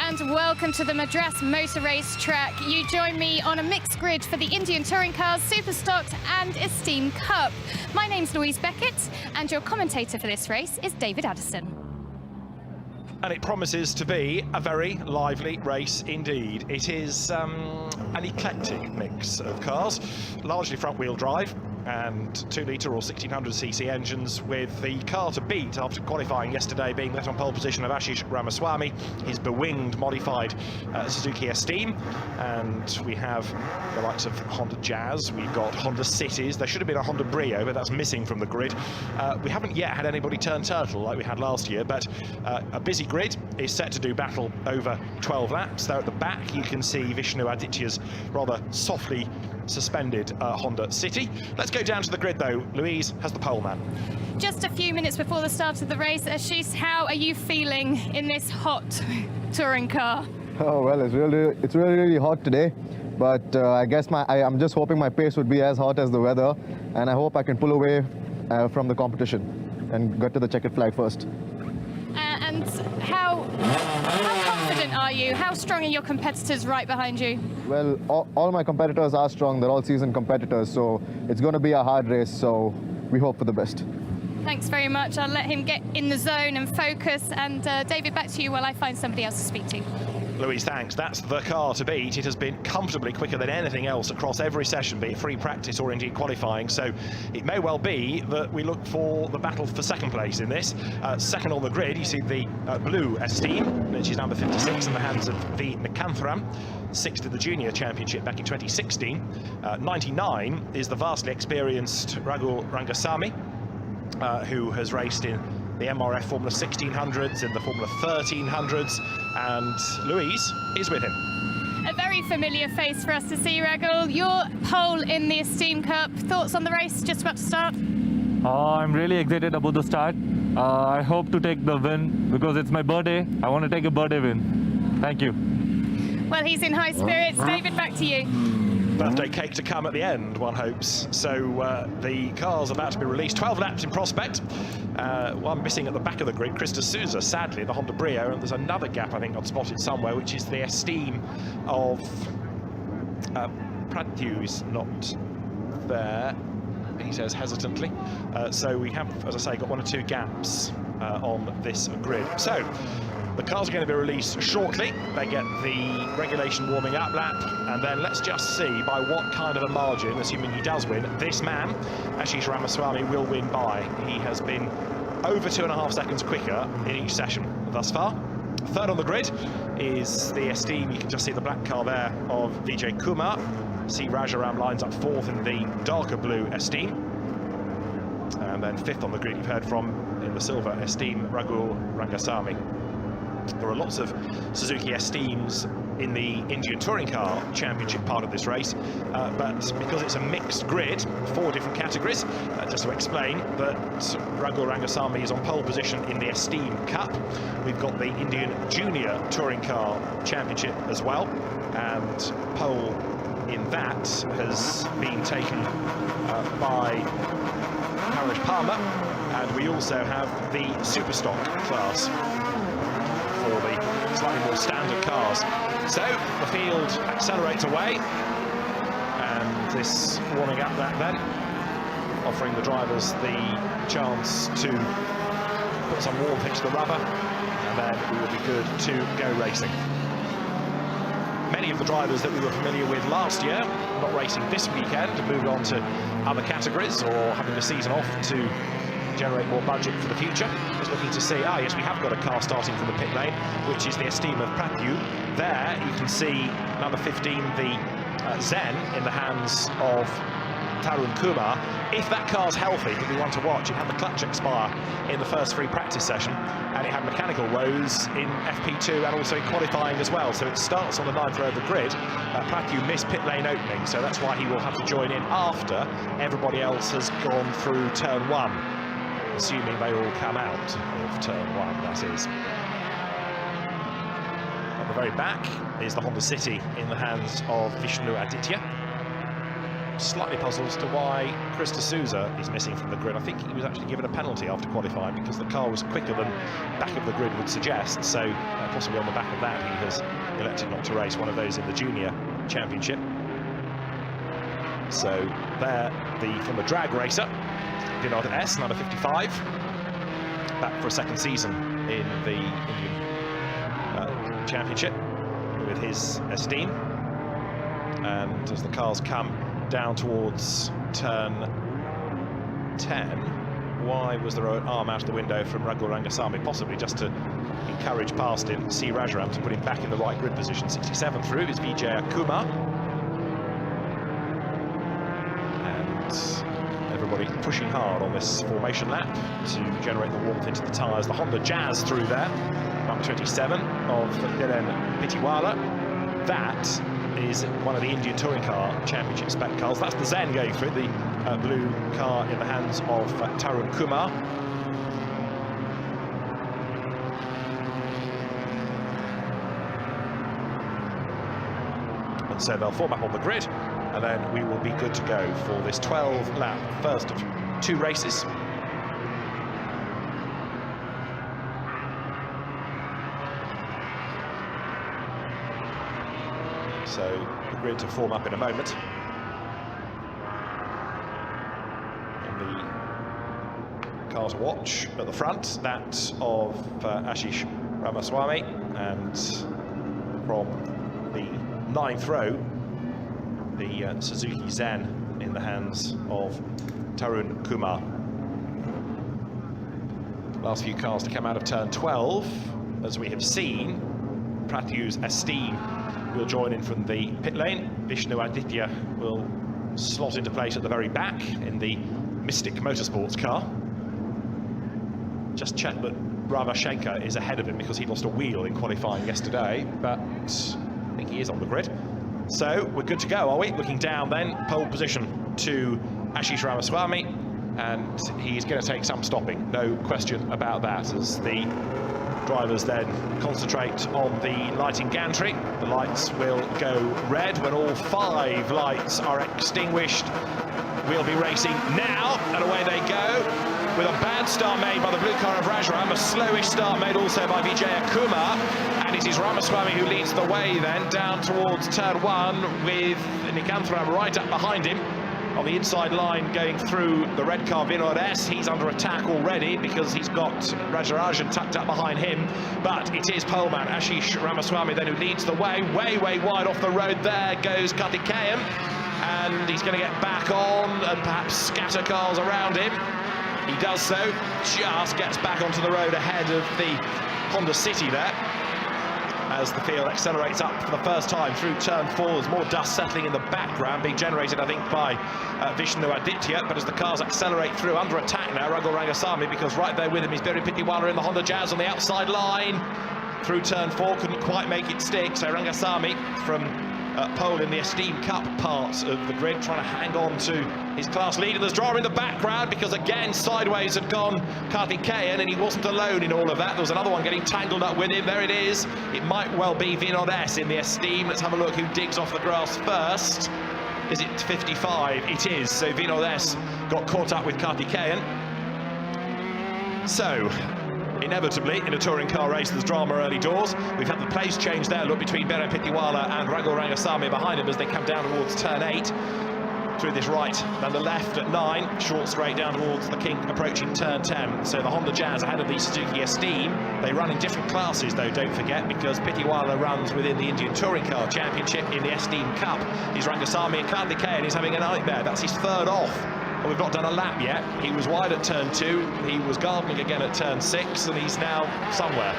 and welcome to the Madras Motor Race track. You join me on a mixed grid for the Indian Touring Cars, Superstocks and Esteem Cup. My name's Louise Beckett and your commentator for this race is David Addison. And it promises to be a very lively race indeed. It is an eclectic mix of cars, largely front-wheel drive and 2-litre or 1600cc engines, with the car to beat after qualifying yesterday being left on pole position of Ashish Ramaswamy, his bewinged modified Suzuki Esteem. And we have the likes of Honda Jazz, we've got Honda Cities, there should have been a Honda Brio, but that's missing from the grid. We haven't yet had anybody turn turtle like we had last year, but a busy grid is set to do battle over 12 laps. There at the back you can see Vishnu Aditya's rather softly suspended Honda City. Let's go down to the grid though. Louise has the pole man. Just a few minutes before the start of the race, Ashish, how are you feeling in this hot touring car? Oh well, it's really hot today, but I guess I'm just hoping my pace would be as hot as the weather, and I hope I can pull away from the competition and get to the checkered flag first. And how confident are you? How strong are your competitors right behind you? Well, all my competitors are strong. They're all seasoned competitors, so it's going to be a hard race, so we hope for the best. Thanks very much. I'll let him get in the zone and focus. And David, back to you while I find somebody else to speak to. Louise, thanks. That's the car to beat. It has been comfortably quicker than anything else across every session, be it free practice or indeed qualifying. So it may well be that we look for the battle for second place in this. Second on the grid, you see the blue Esteem, which is number 56 in the hands of V. Nikanthram. Sixth in the Junior Championship back in 2016. 99 is the vastly experienced Raghu Rangasamy, who has raced in the MRF Formula 1600s, in the Formula 1300s, and Louise is with him. A very familiar face for us to see, Raghu. Your pole in the Esteem Cup. Thoughts on the race just about to start? I'm really excited about the start. I hope to take the win because it's my birthday. I want to take a birthday win. Thank you. Well, he's in high spirits. David, back to you. Birthday cake to come at the end, one hopes. So the car's about to be released. 12 laps in prospect. One missing at the back of the grid, Krista Souza, sadly, the Honda Brio. And there's another gap, I think, I've spotted somewhere, which is the Esteem of Pradhu is not there, he says hesitantly. So we have, as I say, got one or two gaps on this grid. So the cars are going to be released shortly. They get the regulation warming up lap, and then let's just see by what kind of a margin, assuming he does win, this man, Ashish Ramaswamy, will win by. He has been over 2.5 seconds quicker in each session thus far. Third on the grid is the Esteem. You can just see the black car there of Vijay Kumar. C. Rajaram lines up fourth in the darker blue Esteem. And then fifth on the grid, you've heard from in the silver Esteem, Raghu Rangasamy. There are lots of Suzuki Esteems in the Indian Touring Car Championship part of this race, but because it's a mixed grid, 4 different categories, just to explain that Raghu Rangasamy is on pole position in the Esteem Cup. We've got the Indian Junior Touring Car Championship as well, and pole in that has been taken by Harish Palmer, and we also have the Superstock class for the slightly more standard cars. So the field accelerates away, and this warming up lap then, offering the drivers the chance to put some warmth into the rubber, and then we will be good to go racing. Many of the drivers that we were familiar with last year, not racing this weekend, have moved on to other categories or having the season off to generate more budget for the future. Just looking to see, yes, we have got a car starting from the pit lane, which is the Esteem of Pradhu. There you can see number 15, the Zen, in the hands of Tarun Kumar. If that car's healthy, it'll be one to watch. It had the clutch expire in the first free practice session, and it had mechanical woes in FP2 and also in qualifying as well. So it starts on the 9th row of the grid. Pradhu missed pit lane opening, so that's why he will have to join in after everybody else has gone through turn 1. Assuming they all come out of turn 1, that is. At the very back is the Honda City in the hands of Vishnu Aditya. slightly puzzled as to why Chris D'Souza is missing from the grid. I think he was actually given a penalty after qualifying because the car was quicker than back of the grid would suggest. So possibly on the back of that, he has elected not to race one of those in the junior championship. So there, from the drag racer, Vinod S, number 55, back for a second season in the Indian championship with his Esteem. And as the cars come down towards turn 10, why was there an arm out of the window from Raghu Rangasamy? Possibly just to encourage past him, C. Rajaram, to put him back in the right grid position. 67 through is Vijay Kumar. And everybody pushing hard on this formation lap to generate the warmth into the tyres. The Honda Jazz through there, number 27 of Dhiren Pitiwala. That is one of the Indian Touring Car Championship spec cars. That's the Zen going through, the blue car in the hands of Tarun Kumar. And so they'll form up on the grid, and then we will be good to go for this 12-lap first of 2 races. So the grid to form up in a moment. And the car to watch at the front, that of Ashish Ramaswamy, and from the 9th row, the Suzuki Zen in the hands of Tarun Kumar. Last few cars to come out of turn 12, as we have seen. Pratyu's Esteem will join in from the pit lane. Vishnu Aditya will slot into place at the very back in the Mystic Motorsports car. Just check that Ravashankar is ahead of him because he lost a wheel in qualifying yesterday, but I think he is on the grid. So we're good to go, are we? Looking down then, pole position to Ashish Ramaswamy, and he's going to take some stopping, no question about that, as the drivers then concentrate on the lighting gantry. The lights will go red when all 5 lights are extinguished. We'll be racing now, and away they go. With a bad start made by the blue car of Rajaram, a slowish start made also by Vijay Kumar, and it is Ramaswamy who leads the way then down towards turn 1 with Nikantharam right up behind him. On the inside line going through the red car, Vinod S. He's under attack already because he's got Rajarajan tucked up behind him. But it is poleman Ashish Ramaswamy then who leads the way. Way wide off the road there goes Karthikeyan. And he's going to get back on and perhaps scatter cars around him. He does so, just gets back onto the road ahead of the Honda City there. As the field accelerates up for the first time through turn 4, there's more dust settling in the background, being generated, I think, by Vishnu Aditya. But as the cars accelerate through, under attack now, Raghu Rangasamy, because right there with him is Dhiren Pitiwala in the Honda Jazz on the outside line. Through turn 4, couldn't quite make it stick, so Rangasamy from pole in the Esteem Cup part of the grid, trying to hang on to his class lead. And there's drama in the background because again sideways had gone Karthikeyan, and he wasn't alone in all of that. There was another one getting tangled up with him. There it is. It might well be Vinod S in the Esteem. Let's have a look who digs off the grass first. Is it 55? It is. So Vinod S got caught up with Karthikeyan. So inevitably, in a touring car race, there's drama early doors. We've had the place change there, look, between Dhiren Pitiwala and Raghu Rangasamy behind him as they come down towards turn 8. Through this right, then the left at 9, short straight down towards the kink, approaching turn 10. So the Honda Jazz ahead of the Suzuki Esteem. They run in different classes, though, don't forget, because Pitiwala runs within the Indian Touring Car Championship in the Esteem Cup. He's Rangasamy, and Karthikeyan is having a nightmare. That's his 3rd off. And we've not done a lap yet. He was wide at turn 2, he was gardening again at turn 6, and he's now somewhere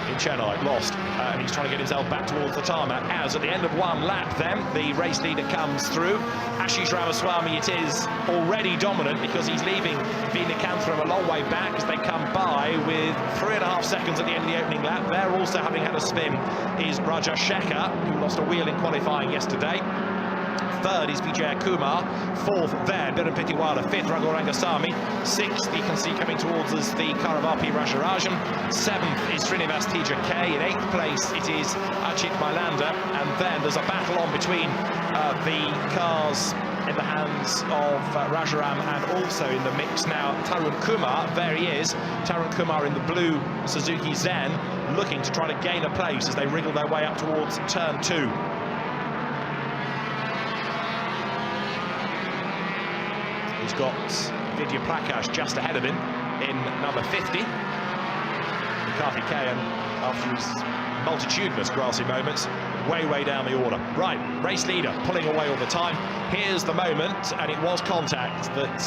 in Chennai, lost. And he's trying to get himself back towards the tarmac. As at the end of 1 lap then, the race leader comes through. Ashish Ramaswamy, it is already dominant because he's leaving Nikantharam a long way back as they come by with 3.5 seconds at the end of the opening lap. They're also having had a spin is Raja Shekhar, who lost a wheel in qualifying yesterday. 3rd is Vijay Kumar, 4th there, Dhiren Pitiwala, 5th Raghu Rangasamy, 6th you can see coming towards us the Karavapi Rajarajan, 7th is Srinivas Teja K, in 8th place it is Ajit Mailanda, and then there's a battle on between the cars in the hands of Rajaram, and also in the mix now Tarun Kumar. There he is, Tarun Kumar in the blue Suzuki Zen, looking to try to gain a place as they wriggle their way up towards turn 2. He's got Vidya Prakash just ahead of him in number 50. Karthikeyan, after his multitudinous grassy moments, way down the order. Right, race leader pulling away all the time. Here's the moment, and it was contact that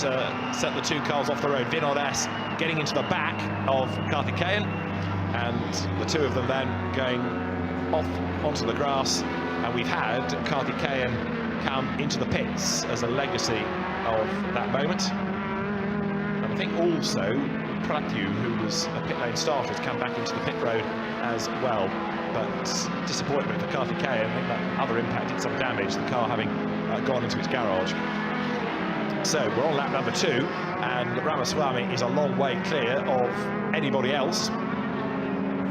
sent the two cars off the road. Vinod S getting into the back of Karthikeyan, and the two of them then going off onto the grass, and we've had Karthikeyan come into the pits as a legacy of that moment. And I think also Prathu, who was a pit lane starter, has come back into the pit road as well. But disappointment for Karthikeyan. I think that other impacted some damage, the car having gone into its garage. So we're on lap number 2, and Ramaswamy is a long way clear of anybody else.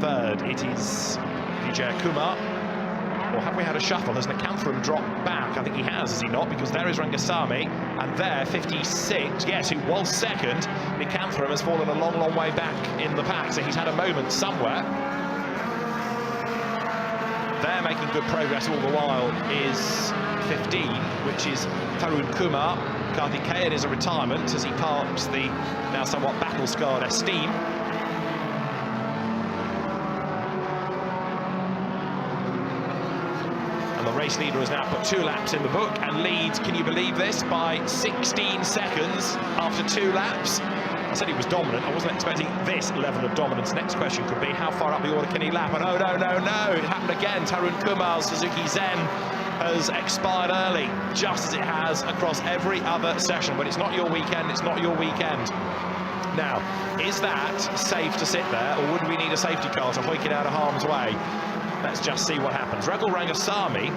Third, it is Vijay Kumar. Or have we had a shuffle? Has Nakantharam dropped back? I think he has he not? Because there is Rangasamy, and there, 56, yes, who was second. Nakantharam has fallen a long way back in the pack, so he's had a moment somewhere. They're making good progress all the while is 15, which is Tarun Kumar. Karthikeyan is a retirement as he parks the now somewhat battle-scarred Esteem. The race leader has now put 2 laps in the book and leads, can you believe this, by 16 seconds after 2 laps. I said he was dominant. I wasn't expecting this level of dominance. Next question could be, how far up the order can he lap? And oh, no, it happened again. Tarun Kumar's Suzuki Zen has expired early, just as it has across every other session. When it's not your weekend, it's not your weekend. Now, is that safe to sit there, or would we need a safety car to hoik it out of harm's way? Let's just see what happens. Ragul Rangasamy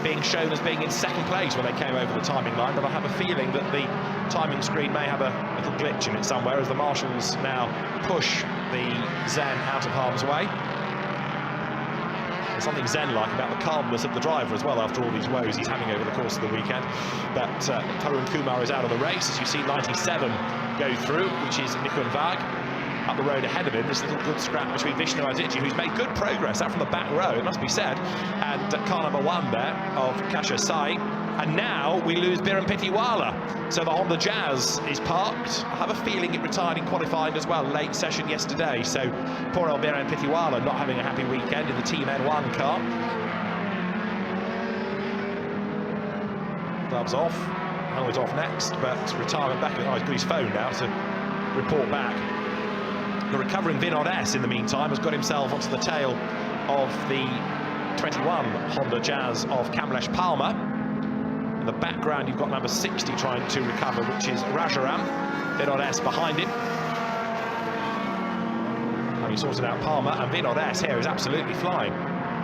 being shown as being in second place when they came over the timing line, but I have a feeling that the timing screen may have a little glitch in it somewhere as the marshals now push the Zen out of harm's way. There's something Zen-like about the calmness of the driver as well after all these woes he's having over the course of the weekend. But Tarun Kumar is out of the race. As you see, 97 go through, which is Nikun Vag. Up the road ahead of him, this little good scrap between Vishnu Ijtc, who's made good progress out from the back row, it must be said, and car number 1 there of Kasha Sai. And now we lose Biren Pitiwala. So the Honda Jazz is parked. I have a feeling it retired in qualifying as well, late session yesterday. So poor old Biren Pitiwala not having a happy weekend in the Team N1 car. Gloves off, helmet off next, but retirement back. Oh, he's got his phone now to report back. The recovering Vinod S, in the meantime, has got himself onto the tail of the 21 Honda Jazz of Kamlesh Palmer. In the background, you've got number 60 trying to recover, which is Rajaram. Vinod S behind him. Having sorted out Palmer, and Vinod S here is absolutely flying.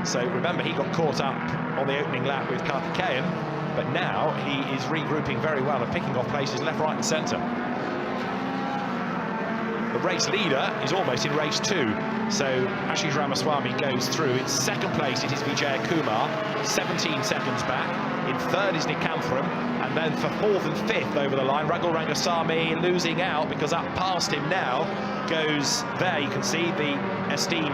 So remember, he got caught up on the opening lap with Karthikeyan, but now he is regrouping very well and picking off places left, right and centre. The race leader is almost in race 2, so Ashish Ramaswamy goes through. In second place it is Vijay Kumar, 17 seconds back. In third is Nakantharam, and then for 4th and 5th over the line, Ragul Rangasamy losing out because up past him now goes, there you can see the Esteem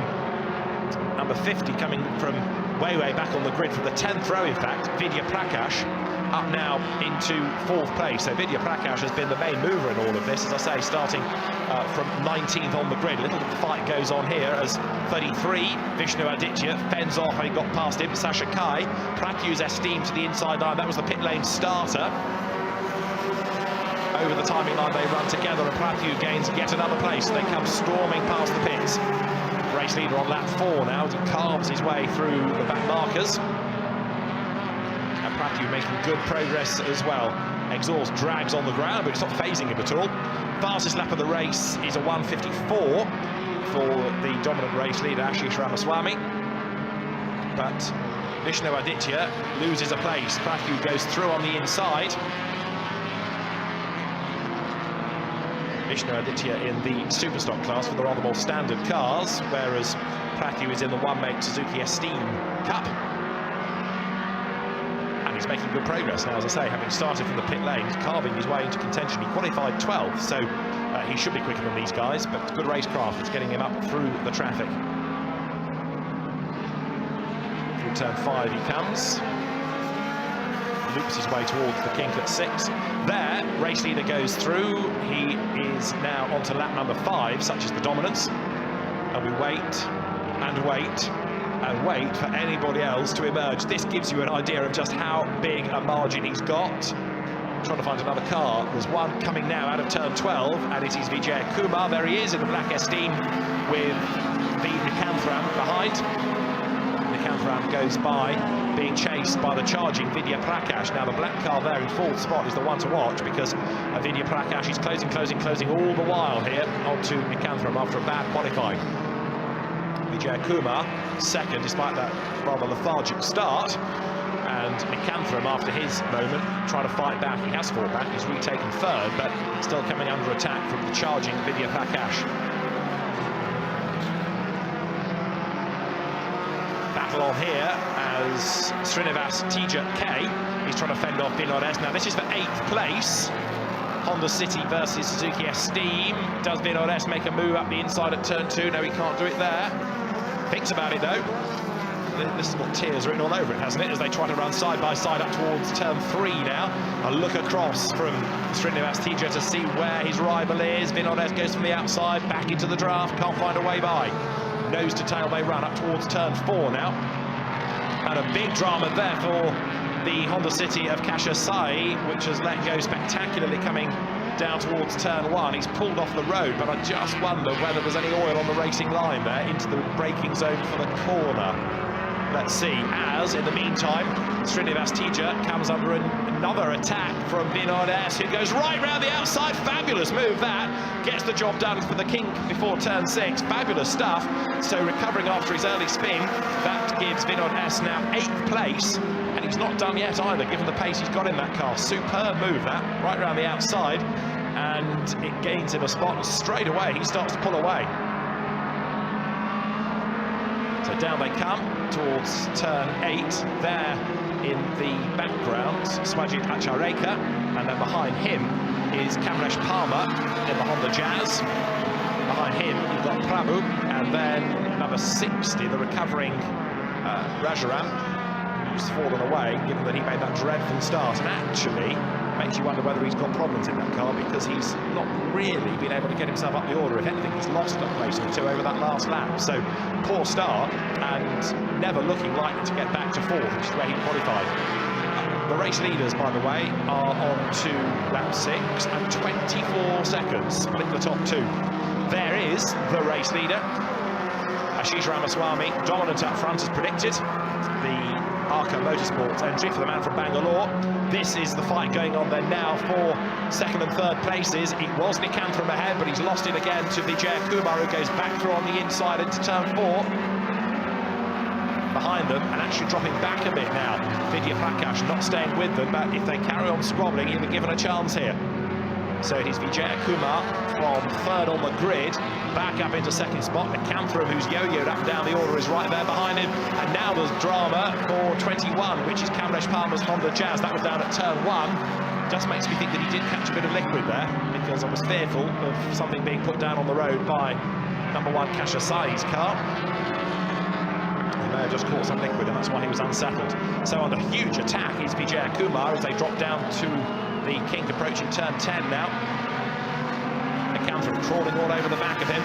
number 50 coming from way back on the grid from the 10th row, in fact, Vidya Prakash. Up now into 4th place. So Vidya Prakash has been the main mover in all of this, as I say, starting from 19th on the grid. A little fight goes on here as 33, Vishnu Ijtc fends off, having got past him, Sasha Kai. Prathu's Esteem to the inside line, that was the pit lane starter. Over the timing line they run together, and Prathu gains yet another place. They come storming past the pits. Race leader on lap 4 now, as he carves his way through the back markers. Prathu making good progress as well. Exhaust drags on the ground, but it's not phasing him at all. Fastest lap of the race is a 1:54 for the dominant race leader, Ashish Ramaswamy. But Vishnu Ijtc loses a place. Prathu goes through on the inside. Vishnu Ijtc in the Superstock class for the rather more standard cars, whereas Prathu is in the one-make Suzuki Esteem Cup. he's making good progress now, as I say, having started from the pit lane, he's carving his way into contention. He qualified 12th, so he should be quicker than these guys, but it's good racecraft. It's getting him up through the traffic. Through turn 5 he comes. Loops his way towards the kink at 6. There, race leader goes through. He is now onto lap number 5, such is the dominance. And we wait and wait and wait for anybody else to emerge. This gives you an idea of just how big a margin he's got. Trying to find another car. There's one coming now out of turn 12, and it is Vijay Kumar. There he is in the black Esteem with the Nikanthram behind. Nikanthram goes by, being chased by the charging Vidya Prakash. Now the black car there in fourth spot is the one to watch, because Vidya Prakash is closing all the while here onto Nikanthram after a bad qualifying. Vijay Kumar second, despite that rather lethargic start, and Nikanthram, after his moment, trying to fight back. He has fought back, he's retaken third, but still coming under attack from the charging Vidya Prakash. Battle on here as Srinivas Teja K. He's trying to fend off Vinod S. Now this is for 8th place. Honda City versus Suzuki Esteem. Does Vinod S make a move up the inside at turn 2? No, he can't do it there. Thinks about it though. This is what tears written all over it, hasn't it? As they try to run side by side up towards turn 3 now. A look across from Srinivas Teja to see where his rival is. Vinod S goes from the outside, back into the draft, can't find a way by. Nose to tail they run up towards turn 4 now. And a big drama there for the Honda City of Kasha Sai, which has let go spectacularly coming down towards turn 1. He's pulled off the road, but I just wonder whether there's any oil on the racing line there into the braking zone for the corner. Let's see, as in the meantime, Srinivas Teja comes under another attack from Vinod S, who goes right round the outside. Fabulous move that. Gets the job done for the kink before turn 6. Fabulous stuff. So recovering after his early spin, that gives Vinod S now 8th place. And he's not done yet either, given the pace he's got in that car. Superb move that, right round the outside. And it gains him a spot, and straight away he starts to pull away. So down they come towards turn 8. There in the background, Swajit Achareka, and then behind him is Kamlesh Palmer in the Honda Jazz. Behind him you've got Prabhu, and then number 60, the recovering Rajaram, who's fallen away, given that he made that dreadful start. And actually makes you wonder whether he's got problems in that car, because he's not really been able to get himself up the order. If anything, he's lost a place or 2 over that last lap. So poor start, and never looking likely to get back to 4th, which is where he qualified. The race leaders, by the way, are on to lap 6 and 24 seconds, split the top 2. There is the race leader, Ashish Ramaswamy, dominant up front as predicted. The Arca Motorsports entry for the man from Bangalore. This is the fight going on there now for 2nd and 3rd places. It was Nikanthram ahead, but he's lost it again to Vijay Kumar, who goes back through on the inside into turn 4. Behind them, and actually dropping back a bit now. Vidya Prakash not staying with them, but if they carry on squabbling, he'll be given a chance here. So it is Vijay Kumar from 3rd on the grid, back up into 2nd spot. Nikanthram, who's yo-yoed up and down the order, is right there behind him. And now there's drama for 21, which is Kamlesh Palmer's Honda Jazz. That was down at turn 1. Just makes me think that he did catch a bit of liquid there, because I was fearful of something being put down on the road by number 1 Kasha Sai's car. He may have just caught some liquid, and that's why he was unsettled. So under huge attack is Vijay Kumar as they drop down to the kink approaching turn 10 now. Nikanthram crawling all over the back of him.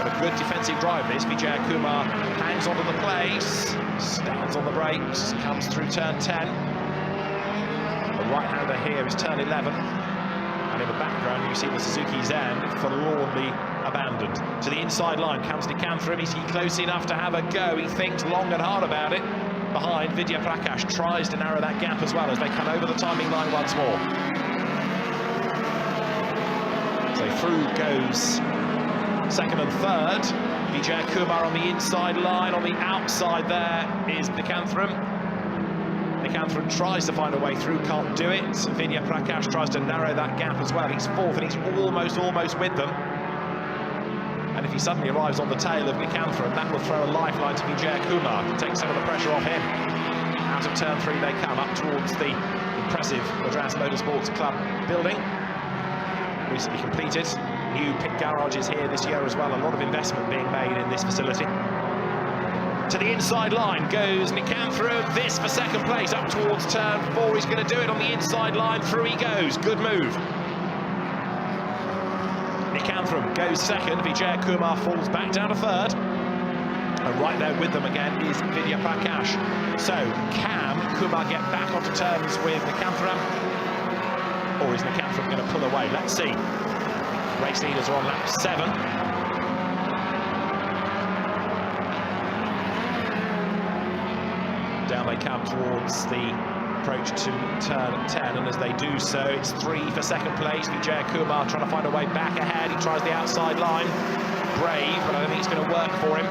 But a good defensive drive this. Vijay Kumar hangs onto the place, stands on the brakes, comes through turn 10. The right-hander here is turn 11. And in the background you see the Suzuki Zen forlornly abandoned. To the inside line comes Nikanthram. Is he close enough to have a go? He thinks long and hard about it. Behind, Vidya Prakash tries to narrow that gap as well as they come over the timing line once more. So through goes 2nd and 3rd. Vijay Kumar on the inside line. On the outside there is Nikanthram. Nikanthram tries to find a way through, can't do it. Vidya Prakash tries to narrow that gap as well. He's 4th and he's almost with them. And if he suddenly arrives on the tail of Nikanthram, that will throw a lifeline to Vijay Kumar to take some of the pressure off him. Out of turn 3 they come, up towards the impressive Madras Motorsports Club building. Recently completed. New pit garages here this year as well. A lot of investment being made in this facility. To the inside line goes Nicanthrop. This for second place, up towards turn 4. He's going to do it on the inside line. Through he goes. Good move. Nicanthrop goes second. Vijay Kumar falls back down to third. And right there with them again is Vidya Prakash. So, can Kumar get back onto terms with Nicanthrop? Or is Nicanthrop going to pull away? Let's see. Race leaders are on lap 7. Down they come towards the approach to turn 10, and as they do so, it's 3 for second place. Vijay Kumar trying to find a way back ahead. He tries the outside line. Brave, but I don't think it's going to work for him.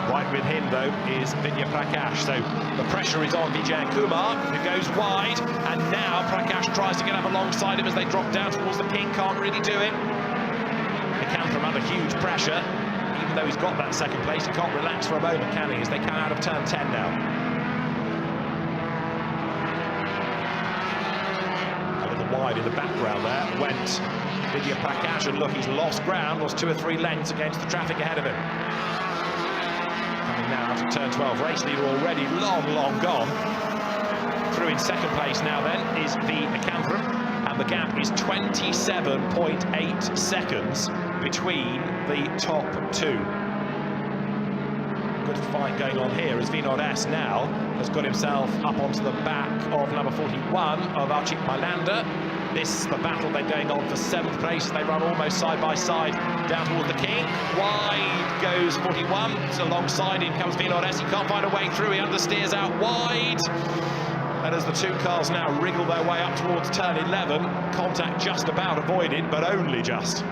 Right with him, though, is Vidya Prakash. So the pressure is on Vijay Kumar, who goes wide, and now Prakash tries to get up alongside him as they drop down towards the pink. Can't really do it. Nicanthrop under huge pressure. Even though he's got that second place, he can't relax for a moment, can he, as they come out of turn 10 now. A little wide in the background there went Vidya Prakash, and look, he's lost ground, lost 2 or 3 lengths against the traffic ahead of him. Coming now out of turn 12, race leader already long gone. Through in second place now then is the Nicanthrop, and the gap is 27.8 seconds between the top 2. Good fight going on here as Vinod S now has got himself up onto the back of number 41 of Archit Mylanda. This the battle they're going on for 7th place. They run almost side by side down towards the king. Wide goes 41. So alongside him comes Vinod S. He can't find a way through. He understeers out wide. And as the 2 cars now wriggle their way up towards turn 11, contact just about avoided, but only just.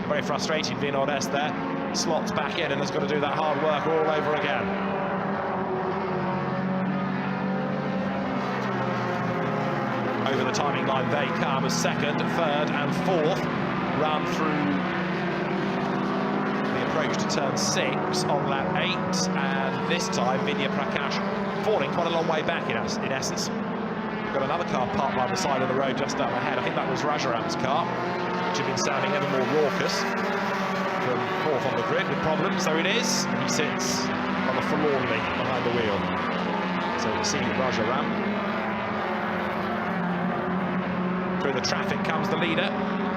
Very frustrated, Vinod S there. Slots back in and has got to do that hard work all over again. Over the timing line they come as 2nd, 3rd and 4th run through the approach to turn 6 on lap 8, and this time Vidya Prakash falling quite a long way back in essence. We've got another car parked by the side of the road just up ahead. I think that was Rajaram's car, which had been sounding ever more raucous from 4th on the grid with problems. So it is. He sits rather forlornly behind the wheel. So we see Rajaram. Through the traffic comes the leader.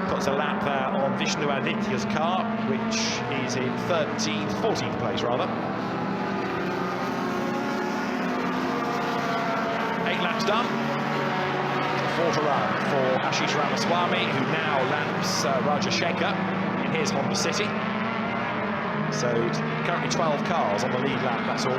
Puts a lap there on Vishnu Aditya's car, which is in 14th place rather. 8 laps done. 4 to run for Ashish Ramaswamy, who now laps Raja Shekhar in his Honda City. So currently 12 cars on the lead lap, that's all.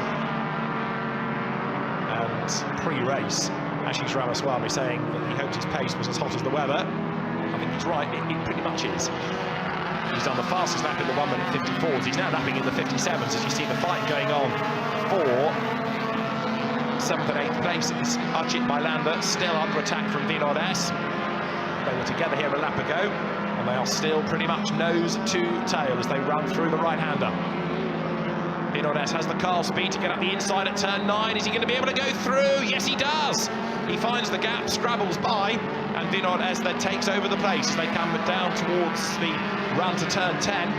And pre-race, Ashish Ramaswamy saying that he hoped his pace was as hot as the weather. I think he's right, it pretty much is. He's done the fastest lap in the 1 minute 54s. He's now lapping in the 57s as you see the fight going on for 7th and 8th places. Archit Mylanda still under attack from Vinod S. They were together here a lap ago, and they are still pretty much nose to tail as they run through the right-hander. Vinod S has the car speed to get up the inside at turn 9. Is he going to be able to go through? Yes, he does. He finds the gap, scrabbles by, and Vinod S then takes over the place as they come down towards the run to turn 10.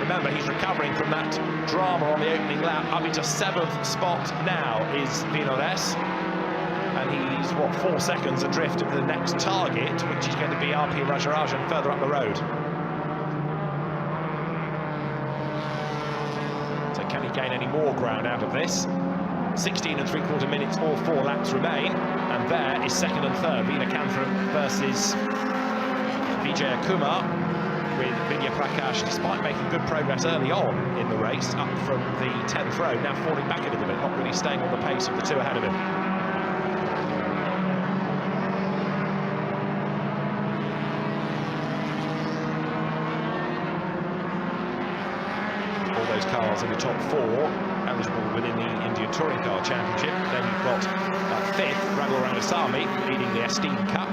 Remember, he's recovering from that drama on the opening lap. Up into 7th spot now is Vinod S. And he's, 4 seconds adrift of the next target, which is going to be RP Rajarajan further up the road. So can he gain any more ground out of this? 16 3/4 minutes, all 4 laps remain. And there is 2nd and 3rd, Veena Kantharam versus Vijay Kumar, with Vidya Prakash, despite making good progress early on in the race, up from the 10th row, now falling back a little bit, not really staying on the pace of the 2 ahead of him. All those cars in the top 4 eligible within the Indian Touring Car Championship. Then you've got 5th, Raghu Rangasamy, leading the Esteem Cup.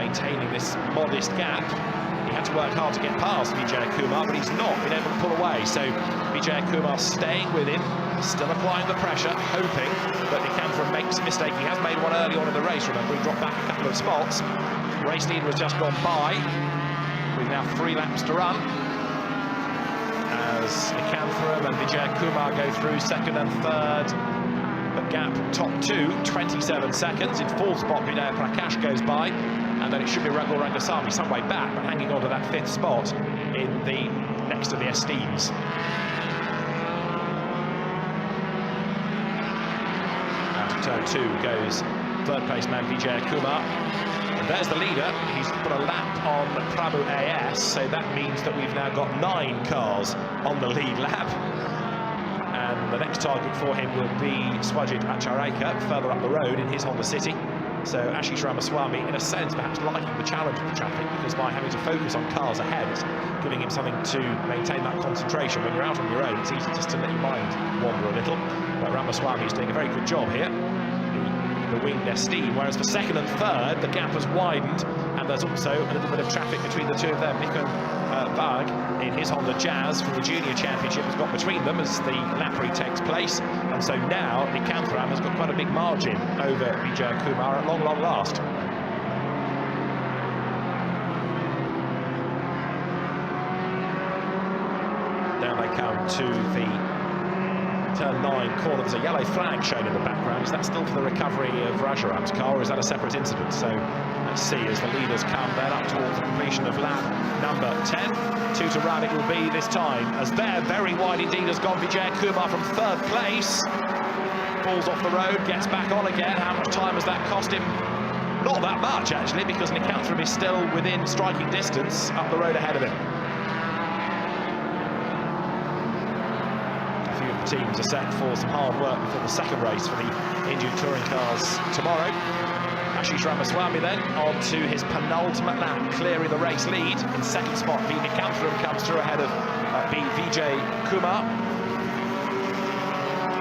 maintaining this modest gap. He had to work hard to get past Vijay Kumar, but he's not been able to pull away. So Vijay Kumar staying with him, still applying the pressure, hoping that Nikanthra makes a mistake. He has made one early on in the race, remember, he dropped back a couple of spots. Race leader has just gone by. We've now 3 laps to run. As Nikanthra and Vijay Kumar go through second and third. The gap top 2, 27 seconds. In 4th spot, Vinay Prakash goes by. And then it should be Raghu Rangasamy some way back, but hanging on to that 5th spot in the next to the Esteems. Out of turn 2 goes 3rd place man Vijay Kumar. And there's the leader. He's put a lap on Prabhu AS, so that means that we've now got 9 cars on the lead lap. And the next target for him will be Swajit Achareka, further up the road in his Honda City. So Ashish Ramaswamy, in a sense, perhaps liking the challenge of the traffic, because by having to focus on cars ahead, it's giving him something to maintain that concentration. When you're out on your own, it's easy just to let your mind wander a little. But Ramaswamy is doing a very good job here, the winged Esteem, whereas for second and third, the gap has widened, and there's also a little bit of traffic between the two of them. Mikun Varg, in his Honda Jazz from the Junior Championship, has got between them as the lap takes place, and so now Nikanthra has got quite a big margin over Vijay Kumar at long, long last. Down they come to the turn 9 corner. There's a yellow flag shown in the background. Is that still for the recovery of Rajaram's car, or is that a separate incident? So let's see as the leaders come then up towards the completion of lap number 10. 2 to run it will be this time, as there, very wide indeed, has gone Vijay Kumar from 3rd place. Falls off the road, gets back on again. How much time has that cost him? Not that much, actually, because Nikanthra is still within striking distance up the road ahead of him. Teams are set for some hard work before the second race for the Indian Touring Cars tomorrow. Ashish Ramaswamy then on to his penultimate lap, clearing the race lead. In 2nd spot, V. Nikanthra comes through ahead of Vijay Kumar.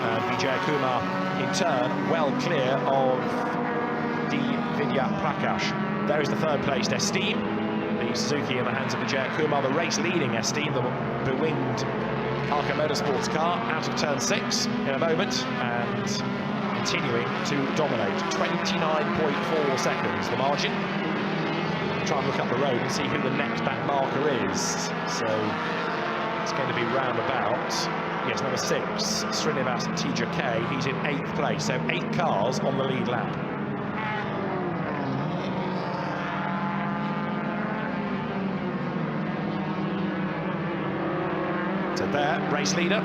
And Vijay Kumar, in turn, well clear of the Vidya Prakash. There is the 3rd placed Esteem. The Suzuki in the hands of Vijay Kumar, the race leading Esteem, the bewinged Arca Motorsports car, out of turn 6 in a moment, and continuing to dominate. 29.4 seconds the margin. Try and look up the road and see who the next back marker is. So it's going to be round about, yes, number 6, Srinivas Ijtc. He's in 8th place, so 8 cars on the lead lap. So there, race leader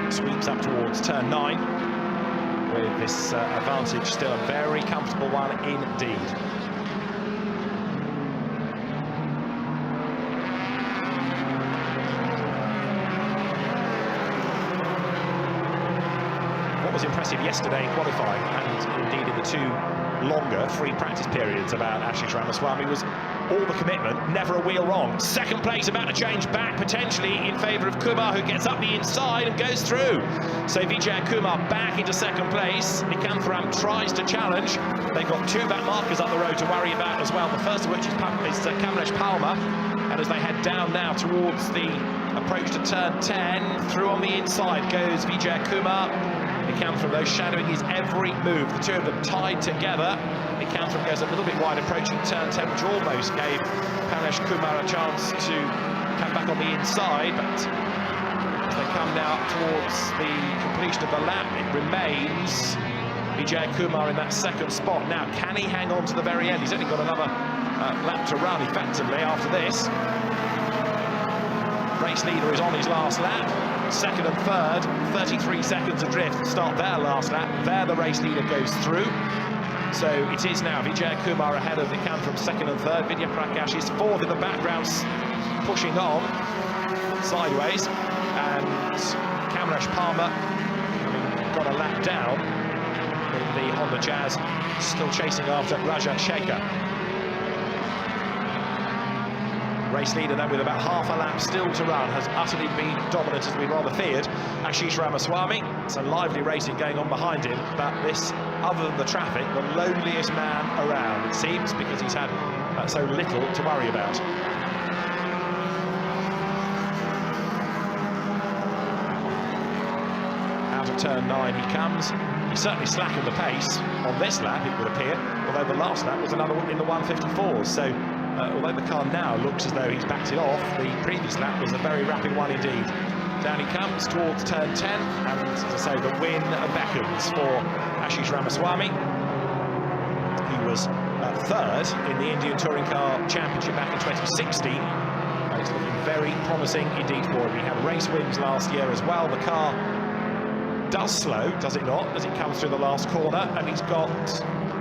sweeps up towards turn 9 with this advantage, still a very comfortable one indeed. What was impressive yesterday in qualifying, and indeed in the 2 longer free practice periods about Ashish Ramaswamy, was all the commitment, never a wheel wrong. 2nd place about to change back potentially in favour of Kumar, who gets up the inside and goes through. So Vijay Kumar back into 2nd place. Nikanthra tries to challenge. They've got 2 back markers up the road to worry about as well. The first of which is Kamlesh Palmer. And as they head down now towards the approach to turn 10, through on the inside goes Vijay Kumar. Nikanthra, though, shadowing his every move. The 2 of them tied together. Nikanthra goes a little bit wide approaching turn 10, which almost gave Panesh Kumar a chance to come back on the inside, but as they come now towards the completion of the lap, it remains Vijay Kumar in that 2nd spot. Now, can he hang on to the very end? He's only got another lap to run, effectively, after this. Race leader is on his last lap. 2nd and 3rd, 33 seconds adrift to start their last lap. There the race leader goes through. So it is now Vijay Kumar ahead of Nikanthra from 2nd and 3rd. Vidya Prakash is 4th in the background, pushing on sideways. And Kamlesh Palmer, having got a lap down in the Honda Jazz, still chasing after Raja Shekhar. Race leader then with about half a lap still to run, has utterly been dominant as we rather feared. Ashish Ramaswamy, some lively racing going on behind him, but this, other than the traffic, the loneliest man around, it seems, because he's had so little to worry about. Out of turn 9 he comes. He certainly slackened the pace on this lap, it would appear, although the last lap was another one in the 154s. So although the car now looks as though he's backed it off, the previous lap was a very rapid one indeed. Down he comes towards turn 10, and as I say, the win beckons for Ashish Ramaswamy. He was third in the Indian Touring Car Championship back in 2016. It's looking very promising indeed for him. He had race wins last year as well. The car does slow, does it not, as it comes through the last corner, and he's got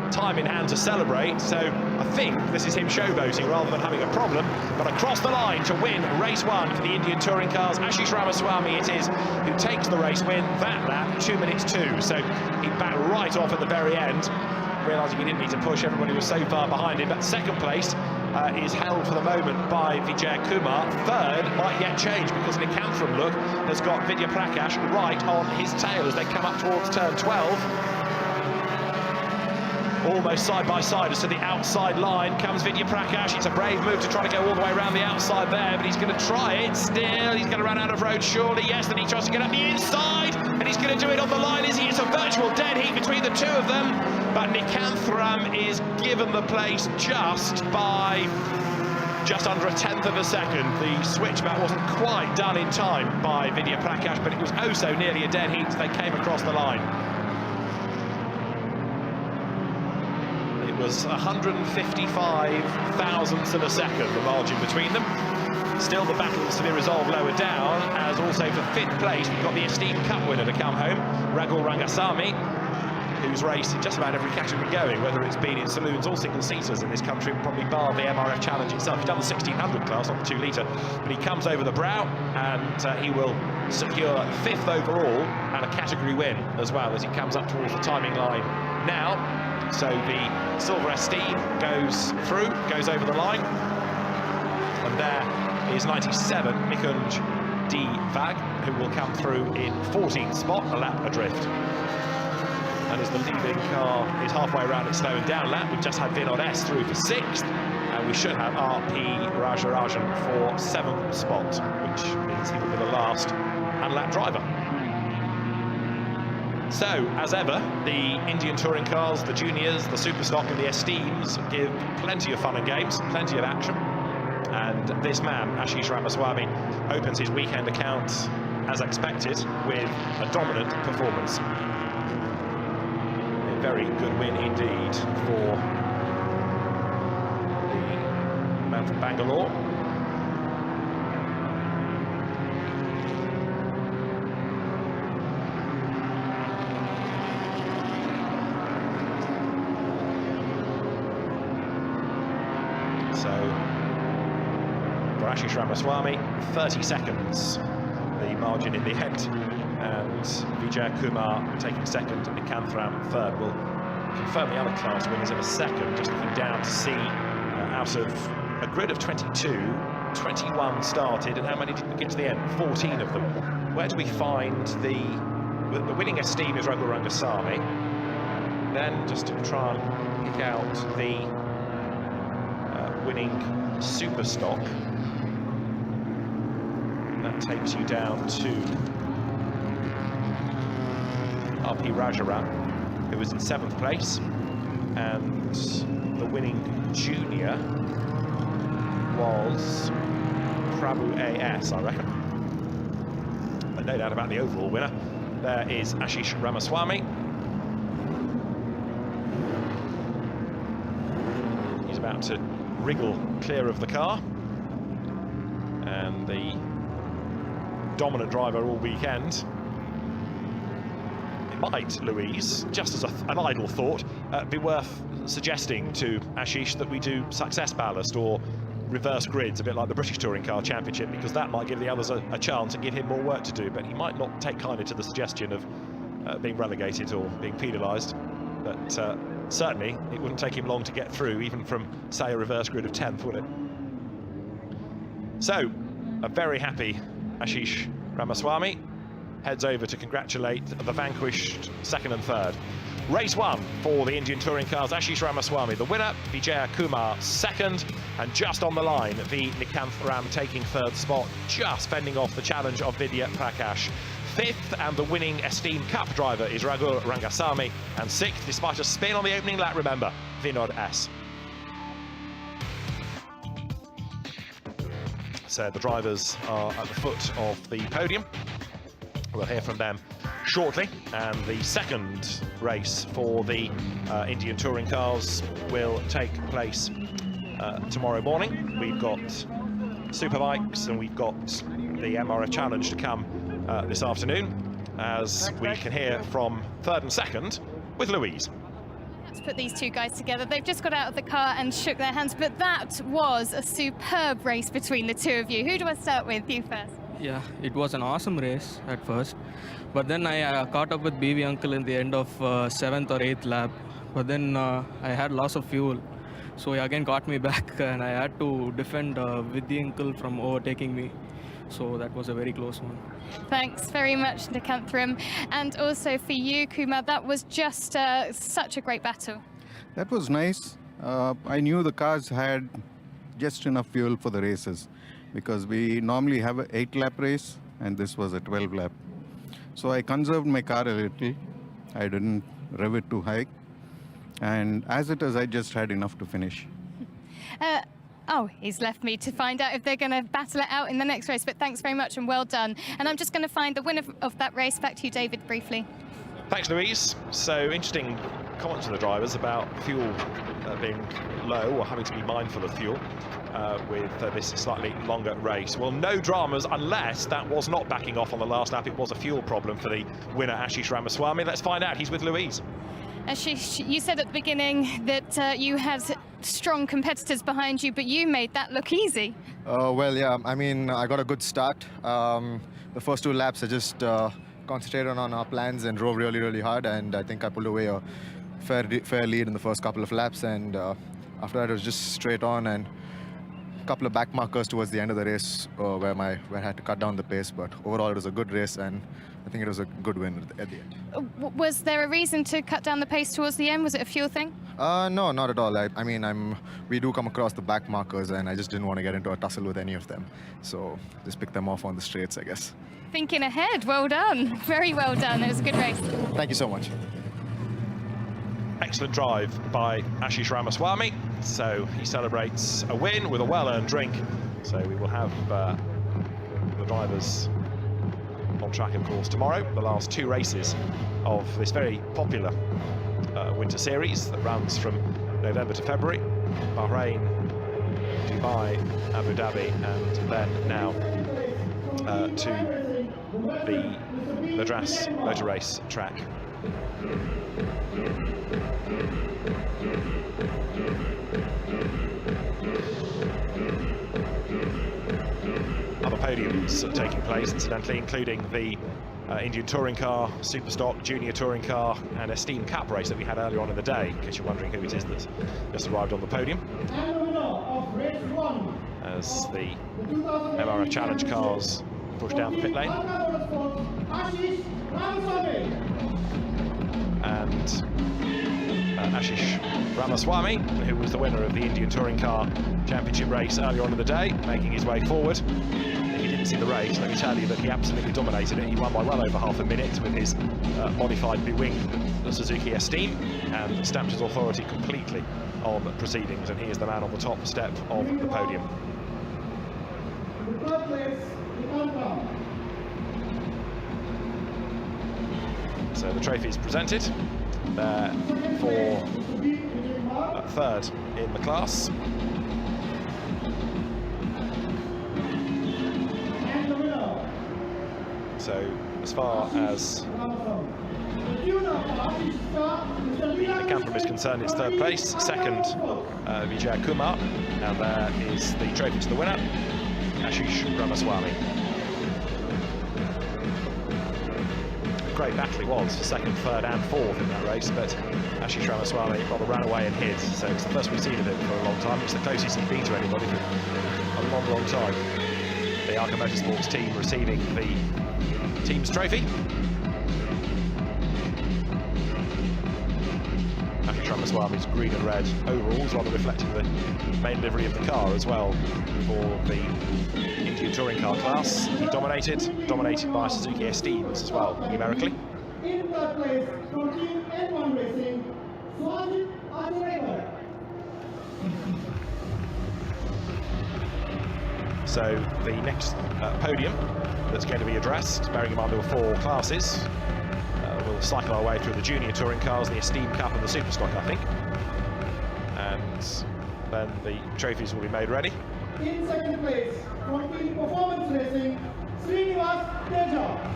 time in hand to celebrate. So I think this is him showboating rather than having a problem. But across the line to win race 1 for the Indian Touring Cars, Ashish Ramaswamy it is who takes the race win that lap, 2 minutes 2. So he backed right off at the very end, realising he didn't need to push, everybody was so far behind him. But second place is held for the moment by Vijay Kumar. Third might yet change, because Nikanthram, look, has got Vidya Prakash right on his tail as they come up towards turn 12. Almost side by side as to the outside line comes Vidya Prakash. It's a brave move to try to go all the way around the outside there, but he's going to try it still. He's going to run out of road, surely. Yes, then he tries to get up the inside, and he's going to do it on the line, is he? It's a virtual dead heat between the two of them, but Nikanthram is given the place just under a tenth of a second. The switchback wasn't quite done in time by Vidya Prakash, but it was oh so nearly a dead heat as they came across the line. It was 155 thousandths of a second, the margin between them. Still the battles to be resolved lower down, as also for 5th place we've got the Esteem Cup winner to come home, Ragul Rangasamy, who's raced in just about every category going, whether it's been in saloons or single-seaters in this country, probably bar the MRF Challenge itself. He's done the 1600 class, not the 2 litre, but he comes over the brow, and he will secure 5th overall and a category win as well as he comes up towards the timing line now. So the silver Esteem goes through, goes over the line, and there is 97 Mikunj D. Vag, who will come through in 14th spot, a lap adrift. And as the leading car is halfway around its slowing down lap, we've just had Vinod S through for 6th, and we should have RP Rajarajan for 7th spot, which means he will be the last unlapped driver. So, as ever, the Indian Touring Cars, the Juniors, the Superstock and the Esteems give plenty of fun and games, plenty of action. And this man, Ashish Ramaswamy, opens his weekend account, as expected, with a dominant performance. A very good win indeed for the man from Bangalore. So, for Ashish Ramaswamy, 30 seconds, the margin in the end, and Vijay Kumar taking 2nd, Nikanthram 3rd. We'll confirm the other class winners in a second. Just looking down to see, out of a grid of 22, 21 started, and how many did we get to the end? 14 of them. Where do we find the winning Esteem is Ragul Rangasamy. Then, just to try and pick out the winning Superstock, that takes you down to RP Rajaram, who was in 7th place, and the winning Junior was Prabhu AS, I reckon. But no doubt about the overall winner. There is Ashish Ramaswamy. He's about to wriggle clear of the car, and the dominant driver all weekend. It might, Louise, just as an idle thought, be worth suggesting to Ashish that we do success ballast or reverse grids, a bit like the British Touring Car Championship, because that might give the others a chance and give him more work to do. But he might not take kindly to the suggestion of being relegated or being penalised. But certainly, it wouldn't take him long to get through, even from, say, a reverse grid of 10th, would it? So, a very happy Ashish Ramaswamy, heads over to congratulate the vanquished second and third. Race 1 for the Indian touring cars, Ashish Ramaswamy the winner, Vijaya Kumar second, and just on the line, V Nikanth Ram taking third spot, just fending off the challenge of Vidya Prakash. Fifth, and the winning Esteem Cup driver is Raghul Rangasamy, and sixth, despite a spin on the opening lap, remember, Vinod S. So the drivers are at the foot of the podium. We'll hear from them shortly, and the second race for the Indian touring cars will take place tomorrow morning. We've got Superbikes and we've got the MRF Challenge to come this afternoon, as we can hear from third and second with Louise. Let's put these two guys together. They've just got out of the car and shook their hands, but that was a superb race between the two of you. Who do I start with? You first. Yeah, it was an awesome race at first, but then I caught up with BV Uncle in the end of 7th or 8th lap, but then I had loss of fuel, so he again got me back and I had to defend with the Uncle from overtaking me, so that was a very close one. Thanks very much, Nikanth Ram. And also for you, Kumar, that was just such a great battle. That was nice. I knew the cars had just enough fuel for the races, because we normally have an 8-lap race and this was a 12-lap. So I conserved my car a little. I didn't rev it too high. And as it is, I just had enough to finish. Oh, he's left me to find out if they're going to battle it out in the next race, but thanks very much and well done. And I'm just going to find the winner of that race. Back to you, David, briefly. Thanks, Louise. So interesting comments from the drivers about fuel being low, or having to be mindful of fuel with this slightly longer race. Well, no dramas, unless that was not backing off on the last lap. It was a fuel problem for the winner, Ashish Ramaswamy. Let's find out. He's with Louise. Ashish, you said at the beginning that you had strong competitors behind you, but you made that look easy. Well, yeah, I mean, I got a good start. The first 2 laps, I just concentrated on our plans and drove really, really hard, and I think I pulled away a fair lead in the first couple of laps, and after that it was just straight on, and a couple of back markers towards the end of the race where I had to cut down the pace, but overall it was a good race, and I think it was a good win at the end. Was there a reason to cut down the pace towards the end? Was it a fuel thing? No, not at all. I mean, we do come across the back markers, and I just didn't want to get into a tussle with any of them, so just pick them off on the straights, I guess. Thinking ahead, well done. Very well done. It was a good race. Thank you so much. Excellent drive by Ashish Ramaswamy. So he celebrates a win with a well-earned drink. So we will have the drivers on track, of course, tomorrow. The last 2 races of this very popular winter series that runs from November to February. Bahrain, Dubai, Abu Dhabi, and then now to the Madras motor race track. Other podiums taking place, incidentally, including the Indian Touring Car, Superstock, Junior Touring Car, and Esteem Cup race that we had earlier on in the day, in case you're wondering who it is that's just arrived on the podium. As the MRF Challenge cars push down the pit lane. And Ashish Ramaswamy, who was the winner of the Indian Touring Car Championship race earlier on in the day, making his way forward. If you didn't see the race, let me tell you that he absolutely dominated it. He won by well over half a minute with his modified B-Wing Suzuki Esteem, and stamped his authority completely on proceedings, and he is the man on the top step of the podium. So the trophy is presented there for third in the class. So as far as the Campbell is concerned, it's third place. Second, Vijay Kumar, and there is the trophy to the winner, Ashish Ramaswamy. Great battle it was for second, third and fourth in that race, but Ashish Ramaswamy rather ran away and hid, so it's the first we've seen of him for a long time. It's the closest he's been to anybody for a long, long time. The Arca Motorsports team receiving the team's trophy. Ramaswamy's green and red overalls, rather reflecting the main livery of the car as well for the Indian touring car class. He dominated by Suzuki Esteems as well, numerically. In third place, from Team N1 Racing, So the next podium that's going to be addressed, bearing in mind there were 4 classes, we'll cycle our way through the junior touring cars, the Esteem Cup and the Superstock, I think. And then the trophies will be made ready. In second place, from Team Performance Racing, Srinivas Teja.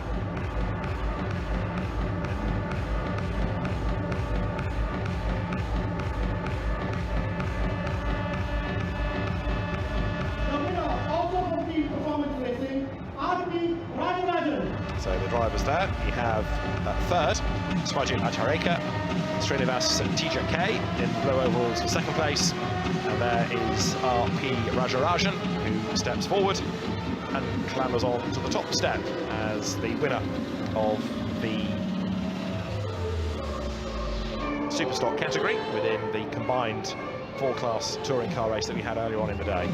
So the drivers there, you have third, Swajit Achareka, Srinivas Teja in blue overalls for second place, and there is R.P. Rajarajan, who steps forward and clambers on to the top step as the winner of the Superstock category within the combined 4-class touring car race that we had earlier on in the day.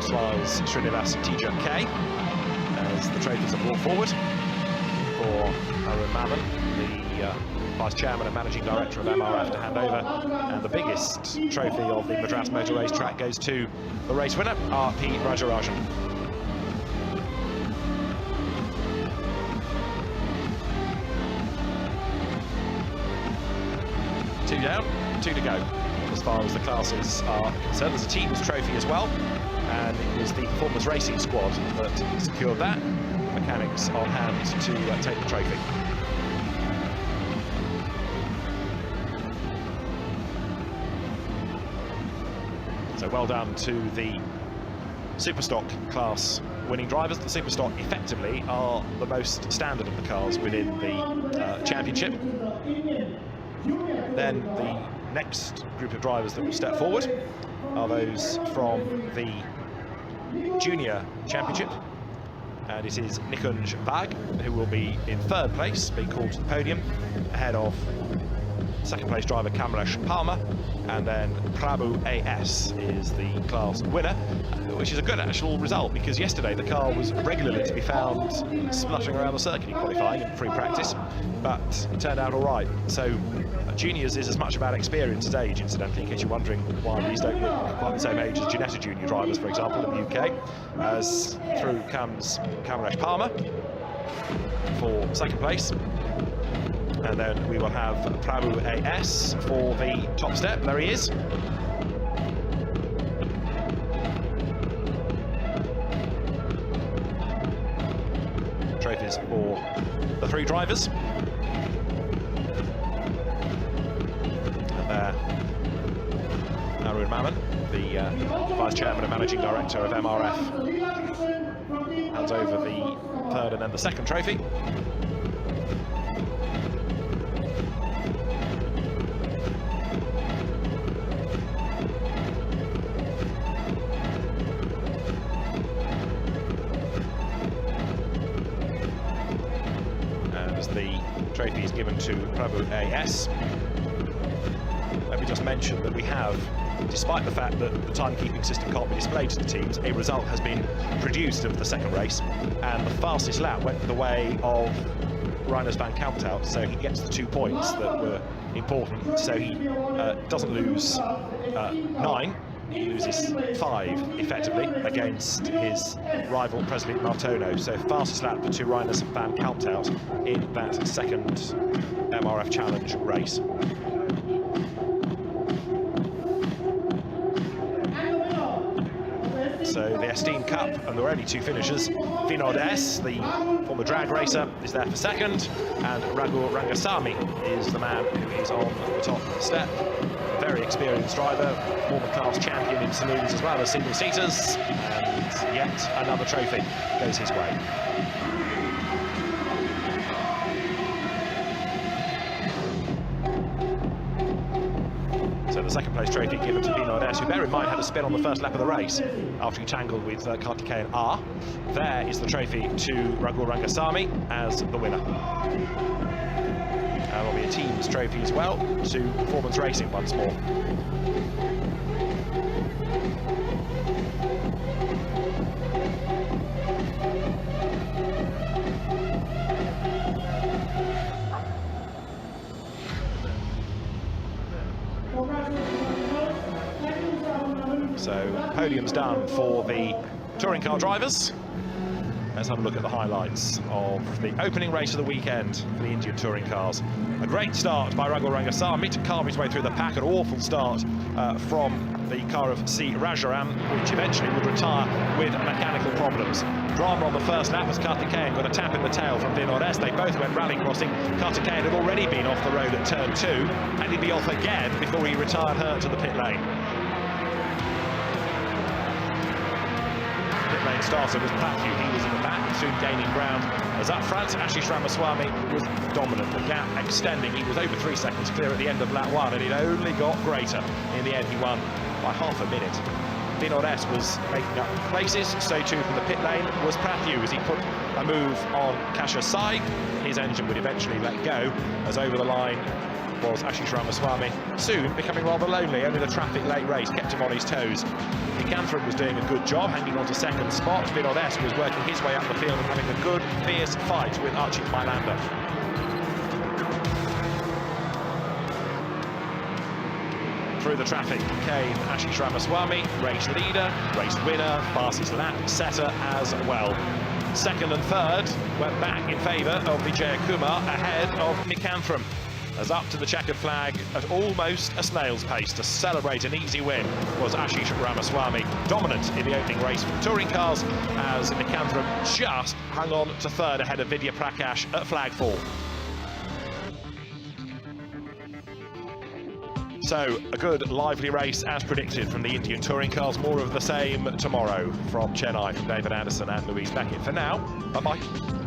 Smiles Srinivas Teja K as the trophies are brought forward for Arun Mammon, the Vice Chairman and Managing Director of MRF, to hand over, and the biggest trophy of the Madras Motor Race Track goes to the race winner, R.P. Rajarajan. Two down, 2 to go as far as the classes are concerned. There's a team's trophy as well, and it was the Performance Racing squad that secured that. Mechanics on hand to take the trophy. So well done to the Superstock class winning drivers. The Superstock effectively are the most standard of the cars within the championship. Then the next group of drivers that will step forward are those from the Junior Championship, and it is Nikunj Bag who will be in third place, being called to the podium, ahead of second place driver Kamlesh Palmer, and then Prabhu A.S. is the class winner, which is a good actual result because yesterday the car was regularly to be found spluttering around the circuit in qualifying and free practice, but it turned out all right. So juniors is as much about experience as age, incidentally, in case you're wondering why these don't look quite the same age as Ginetta Junior drivers, for example, in the UK. As through comes Kamlesh Palmer for second place. And then we will have Prabhu A.S. for the top step. There he is. Trophies for the 3 drivers. And there, Arun Mammon, the Vice Chairman and Managing Director of MRF, hands over the third and then the second trophy. The trophy is given to Prabhu A.S. Let me just mention that we have, despite the fact that the timekeeping system can't be displayed to the teams, a result has been produced of the second race, and the fastest lap went the way of Reiners van Kalmthout, so he gets the 2 points that were important. So he doesn't lose 9. He loses 5 effectively against his rival Presley Martono. So fastest lap to Reiners van Kalmthout in that second MRF Challenge race. So the Esteem Cup, and there were only 2 finishers. Vinod S, the former drag racer, is there for second, and Raghu Rangasamy is the man who is on the top step. Very experienced driver, former class champion in saloons as well as single seaters, and yet another trophy goes his way. So the second place trophy given to Vinores, who, bear in mind, had a spin on the first lap of the race after he tangled with Kartikeyan R. There is the trophy to Raghu Rangasamy as the winner. And there'll be a team's trophy as well to Performance Racing once more. So podium's done for the touring car drivers. Let's have a look at the highlights of the opening race of the weekend for the Indian touring cars. A great start by Raghu Rangasamy to carve his way through the pack. An awful start from the car of C. Rajaram, which eventually would retire with mechanical problems. Drama on the first lap as Kartikeyan got a tap in the tail from Vinores. They both went rally crossing. Kartikeyan had already been off the road at turn 2, and he'd be off again before he retired hurt to the pit lane. Lane starter was Pathu. He was in the back, soon gaining ground. As up front, Ashish Ramaswamy was dominant. The gap extending. He was over 3 seconds clear at the end of lap 1, and it only got greater. In the end, he won by half a minute. Vinores was making up places, so too from the pit lane was Pathu as he put a move on Kasha's side. His engine would eventually let go, as over the line was Ashish Ramaswamy, soon becoming rather lonely. Only the traffic late race kept him on his toes. Nikanthran was doing a good job, hanging on to second spot. Vinores was working his way up the field and having a good, fierce fight with Archit Mailander. Through the traffic came Ashish Ramaswamy, race leader, race winner, fastest lap setter as well. Second and third went back in favour of Vijay Kumar ahead of Nikanthran. As up to the checkered flag at almost a snail's pace to celebrate an easy win was Ashish Ramaswamy, dominant in the opening race for the touring cars, as Nikanthran just hung on to third ahead of Vidya Prakash at flag 4. So, a good, lively race as predicted from the Indian touring cars. More of the same tomorrow from Chennai, from David Anderson and Louise Beckett. For now, bye-bye.